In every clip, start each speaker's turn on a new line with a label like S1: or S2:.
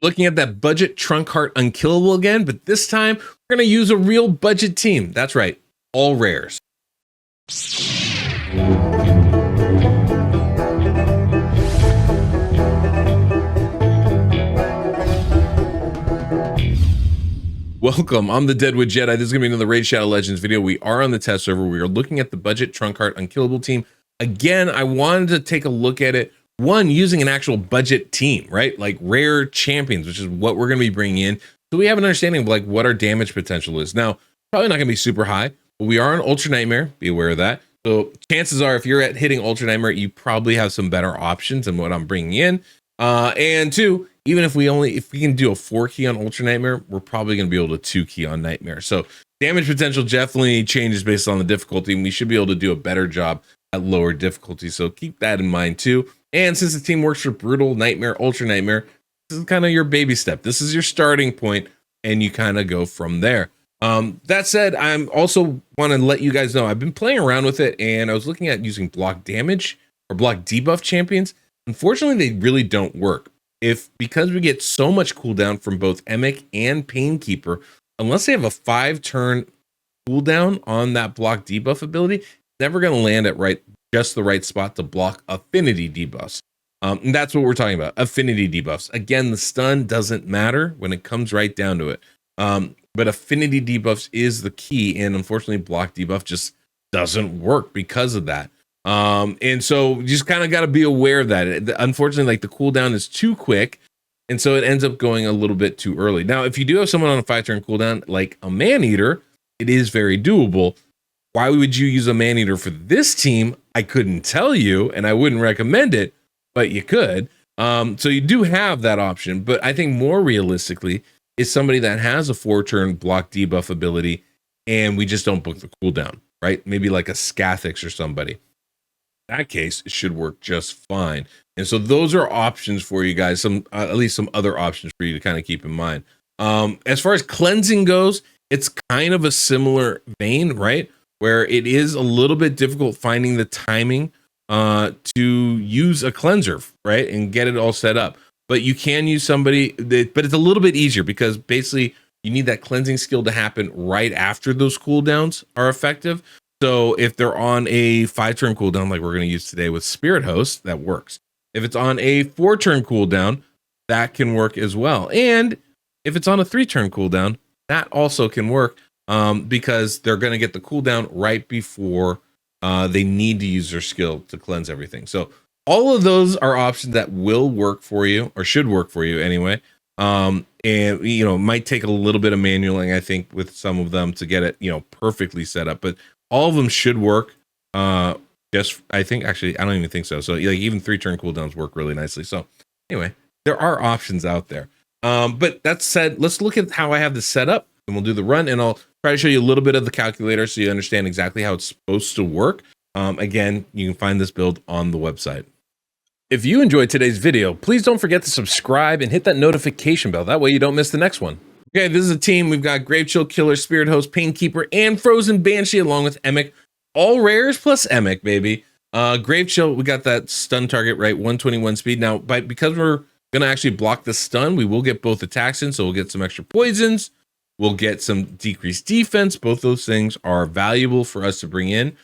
S1: Looking at that budget TrunkHeart Unkillable again, but this time we're going to use a real budget team. That's right, all rares. Welcome, I'm the DeadwoodJedi. This is going to be another Raid Shadow Legends video. We are on the test server. We are looking at the budget TrunkHeart Unkillable team. Again, I wanted to take a look at it, one, using an actual budget team, right? Like rare champions, which is what we're going to be bringing in. So we have an understanding of like what our damage potential is. Now, probably not going to be super high, but we are on Ultra Nightmare. Be aware of that. So chances are if you're at hitting Ultra Nightmare, you probably have some better options than what I'm bringing in. And two, even if we can do a 4-key on Ultra Nightmare, we're probably going to be able to 2-key on Nightmare. So damage potential definitely changes based on the difficulty, and we should be able to do a better job at lower difficulty. So keep that in mind too. And since the team works for Brutal, Nightmare, Ultra Nightmare, this is kind of your baby step. This is your starting point, and you kind of go from there. That said, I'm also want to let you guys know I've been playing around with it, and I was looking at using block damage or block debuff champions. Unfortunately, they really don't work. Because we get so much cooldown from both Emic and Painkeeper, unless they have a 5-turn cooldown on that block debuff ability, it's never going to land at just the right spot to block affinity debuffs. And that's what we're talking about, affinity debuffs. Again, the stun doesn't matter when it comes right down to it. But affinity debuffs is the key, and unfortunately, block debuff just doesn't work because of that. And so you just kind of got to be aware of that. Unfortunately, like the cooldown is too quick, and so it ends up going a little bit too early. Now, if you do have someone on a 5-turn cooldown, like a Man-Eater, it is very doable. Why would you use a Man-Eater for this team? I couldn't tell you, and I wouldn't recommend it, but you could. So you do have that option, but I think more realistically is somebody that has a 4-turn block debuff ability, and we just don't book the cooldown, right? Maybe like a Scathix or somebody. In that case, it should work just fine. And so those are options for you guys, at least some other options for you to kind of keep in mind. As far as cleansing goes, it's kind of a similar vein, right? Where it is a little bit difficult finding the timing to use a cleanser, right? And get it all set up. But you can use somebody, but it's a little bit easier because basically you need that cleansing skill to happen right after those cooldowns are effective. So if they're on a 5-turn cooldown, like we're going to use today with Spirit Host, that works. If it's on a 4-turn cooldown, that can work as well. And if it's on a 3-turn cooldown, that also can work because they're going to get the cooldown right before they need to use their skill to cleanse everything. So all of those are options that will work for you, or should work for you anyway. And it might take a little bit of manualing, I think, with some of them to get it, perfectly set up. But all of them should work. I think actually, I don't even think so. So like even 3-turn cooldowns work really nicely. So anyway, there are options out there. But that said, let's look at how I have this set up, and we'll do the run, and I'll try to show you a little bit of the calculator so you understand exactly how it's supposed to work. Again, you can find this build on the website. If you enjoyed today's video, please don't forget to subscribe and hit that notification bell. That way you don't miss the next one. Okay, this is a team. We've got Grave Chill, Killer, Spirit Host, Painkeeper, and Frozen Banshee, along with Emic. All rares plus Emic, baby. Grave Chill, we got that stun target, right? 121 speed. Now, because we're going to actually block the stun, we will get both attacks in, so we'll get some extra poisons. We'll get some decreased defense. Both those things are valuable for us to bring in.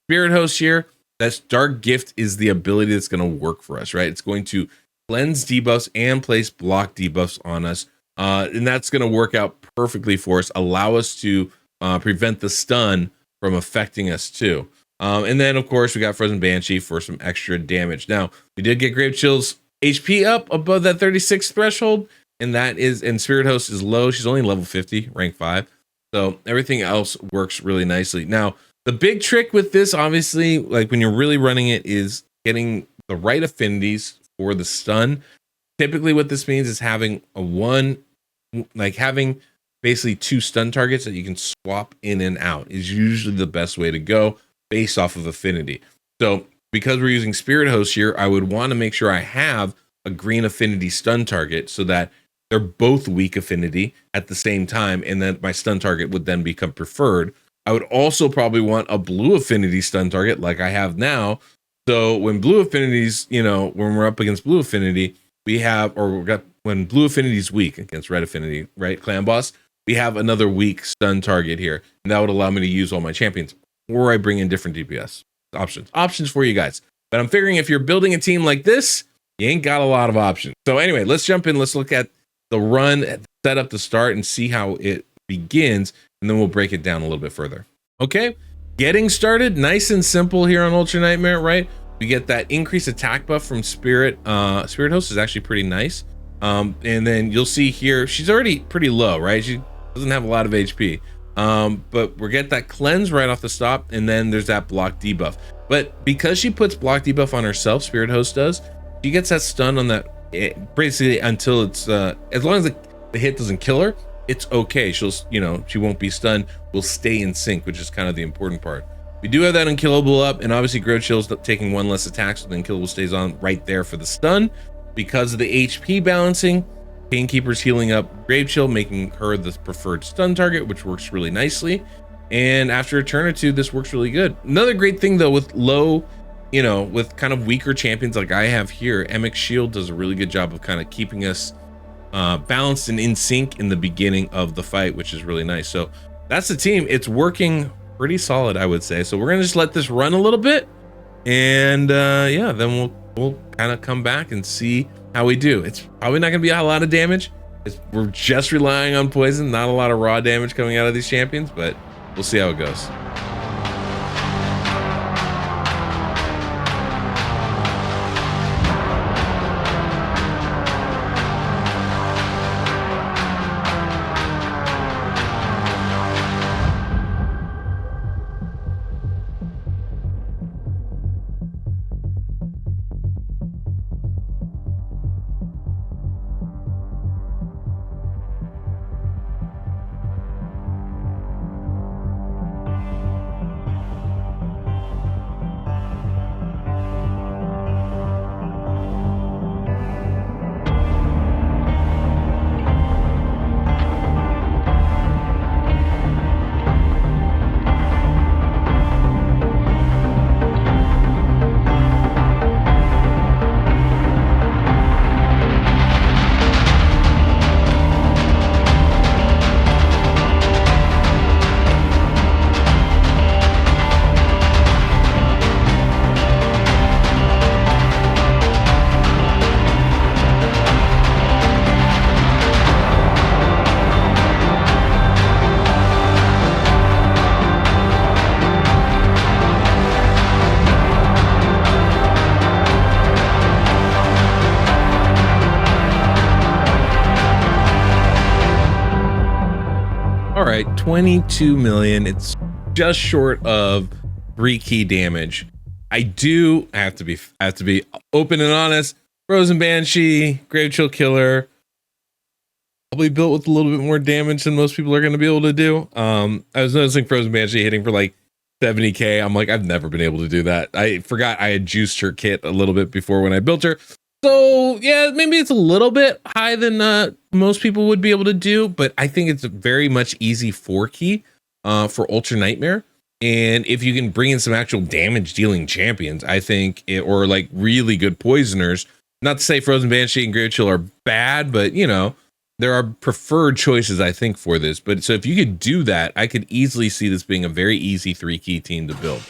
S1: Spirit Host here, that's Dark Gift is the ability that's going to work for us, right? It's going to cleanse debuffs and place block debuffs on us. And that's going to work out perfectly for us, allow us to prevent the stun from affecting us too. And then, of course, we got Frozen Banshee for some extra damage. Now, we did get Grave Chill's HP up above that 36 threshold, and Spirit Host is low. She's only level 50, rank 5. So everything else works really nicely. Now, the big trick with this, obviously, like when you're really running it, is getting the right affinities for the stun. Typically what this means is having having basically 2 stun targets that you can swap in and out is usually the best way to go based off of affinity. So because we're using Spirit Host here, I would want to make sure I have a green affinity stun target so that they're both weak affinity at the same time, and then my stun target would then become preferred. I would also probably want a blue affinity stun target like I have now. So when blue affinities, when we're up against blue affinity, we've got when blue affinity is weak against red affinity, right, clan boss, we have another weak stun target here, and that would allow me to use all my champions, or I bring in different DPS options for you guys. But I'm figuring if you're building a team like this, you ain't got a lot of options. So anyway, let's jump in. Let's look at the run, set up the start, and see how it begins, and then we'll break it down a little bit further. Okay, getting started, nice and simple here on Ultra Nightmare, right? We get that increased attack buff from Spirit. Spirit Host is actually pretty nice. And then you'll see here, she's already pretty low, right? She doesn't have a lot of HP. But we'll get that cleanse right off the stop, and then there's that block debuff. But because she puts block debuff on herself, Spirit Host does, she gets that stun on that basically until it's as long as the hit doesn't kill her, it's okay. She'll, you know, she won't be stunned, will stay in sync, which is kind of the important part. We do have that unkillable up, and obviously Grove Chill's taking one less attack, so the unkillable stays on right there for the stun. Because of the HP balancing, Painkeeper's healing up Grave Chill, making her the preferred stun target, which works really nicely. And after a turn or two, this works really good. Another great thing though, with low, you know, with kind of weaker champions like I have here, Emek's Shield does a really good job of kind of keeping us balanced and in sync in the beginning of the fight, which is really nice. So that's the team. It's working pretty solid, I would say. So we're gonna just let this run a little bit, and yeah, then we'll kind of come back and see how we do. It's probably not gonna be a lot of damage. We're just relying on poison, not a lot of raw damage coming out of these champions, but we'll see how it goes. All right, 22 million. It's just short of 3 key damage. I have to be open and honest. Frozen Banshee, Grave Chill Killer, probably built with a little bit more damage than most people are going to be able to do. I was noticing Frozen Banshee hitting for like 70k. I'm like, I've never been able to do that. I forgot I had juiced her kit a little bit before when I built her. So yeah, maybe it's a little bit high than most people would be able to do, but I think it's a very much easy 4 key for Ultra Nightmare. And if you can bring in some actual damage dealing champions, I think or like really good poisoners, not to say Frozen Banshee and Grave Chill are bad, but you know, there are preferred choices, I think, for this. But so if you could do that, I could easily see this being a very easy 3 key team to build.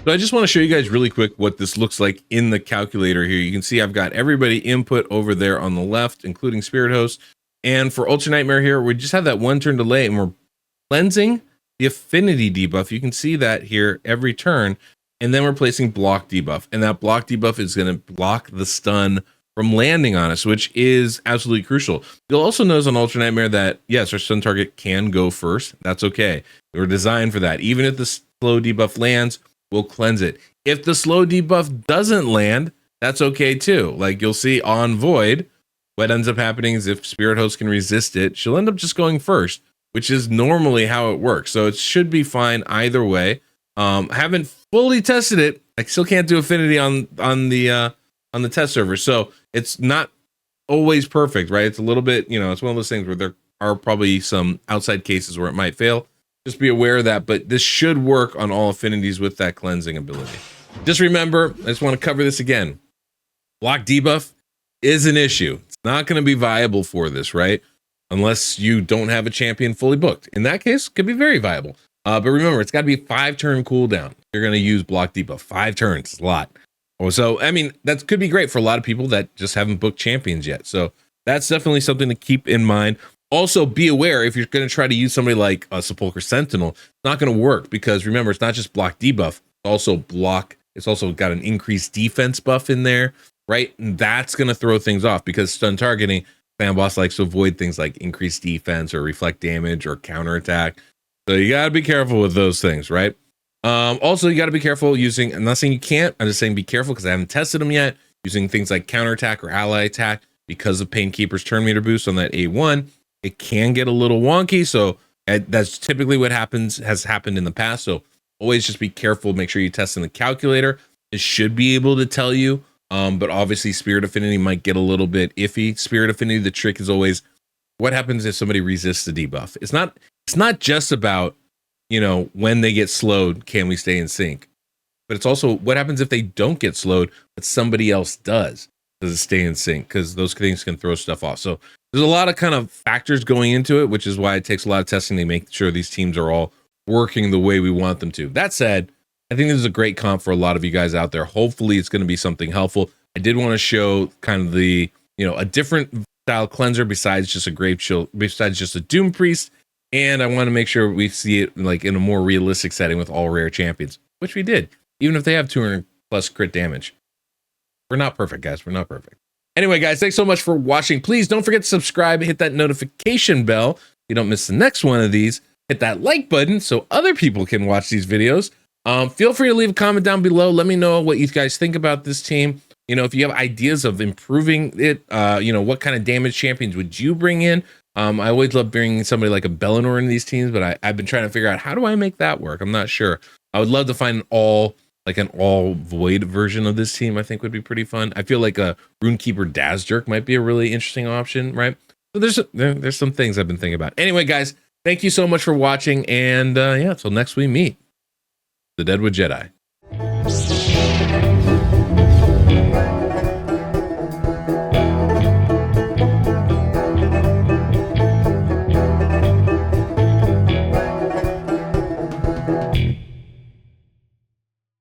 S1: So I just want to show you guys really quick what this looks like in the calculator here. You can see I've got everybody input over there on the left, including Spirit Host. And for Ultra Nightmare here, we just have that 1 turn delay, and we're cleansing the affinity debuff. You can see that here every turn. And then we're placing block debuff. And that block debuff is going to block the stun from landing on us, which is absolutely crucial. You'll also notice on Ultra Nightmare that, yes, our stun target can go first. That's okay. We're designed for that. Even if the slow debuff lands, we'll cleanse it. If the slow debuff doesn't land, that's okay too. Like you'll see on Void, what ends up happening is if Spirit Host can resist it, she'll end up just going first, which is normally how it works. So it should be fine either way. I haven't fully tested it. I still can't do affinity on the test server. So it's not always perfect, right? It's a little bit, you know, it's one of those things where there are probably some outside cases where it might fail. Just be aware of that, but this should work on all affinities with that cleansing ability. Just remember, I just want to cover this again. Block debuff is an issue. Not going to be viable for this, right? Unless you don't have a champion fully booked. In that case, it could be very viable. But remember, it's got to be 5-turn cooldown. You're going to use block debuff. 5 turns is a lot. So, I mean, that could be great for a lot of people that just haven't booked champions yet. So that's definitely something to keep in mind. Also, be aware if you're going to try to use somebody like a Sepulchre Sentinel, it's not going to work because remember, it's not just block debuff, it's also block. It's also got an increased defense buff in there, right? And that's going to throw things off because stun targeting, Fan Boss likes to avoid things like increased defense or reflect damage or counterattack. So you got to be careful with those things, right? Also, you got to be careful using, I'm not saying you can't, I'm just saying be careful because I haven't tested them yet, using things like counterattack or ally attack because of Painkeeper's turn meter boost on that A1. It can get a little wonky, so that's typically what has happened in the past. So always just be careful. Make sure you test in the calculator. It should be able to tell you, but obviously Spirit Affinity might get a little bit iffy. Spirit Affinity, the trick is always what happens if somebody resists the debuff. It's not just about, you know, when they get slowed, can we stay in sync? But it's also what happens if they don't get slowed, but somebody else does. Does it stay in sync? Because those things can throw stuff off. So there's a lot of kind of factors going into it, which is why it takes a lot of testing to make sure these teams are all working the way we want them to. That said, I think this is a great comp for a lot of you guys out there. Hopefully it's going to be something helpful. I did want to show kind of the, you know, a different style cleanser besides just a Grave Chill, besides just a Doom Priest. And I want to make sure we see it like in a more realistic setting with all rare champions, which we did, even if they have 200 plus crit damage. We're not perfect, guys. We're not perfect. Anyway, guys, thanks so much for watching. Please don't forget to subscribe, hit that notification bell so you don't miss the next one of these. Hit that like button so other people can watch these videos. Feel free to leave a comment down below. Let me know what you guys think about this team. You know, if you have ideas of improving it, you know, what kind of damage champions would you bring in? I always love bringing somebody like a Bellinor into these teams, but I've been trying to figure out how do I make that work? I'm not sure. I would love to find an all void version of this team. I think would be pretty fun. I feel like a Runekeeper Dazzdirk might be a really interesting option, right? So there's some things I've been thinking about. Anyway, guys, thank you so much for watching, and yeah, until next we meet, the Deadwood Jedi.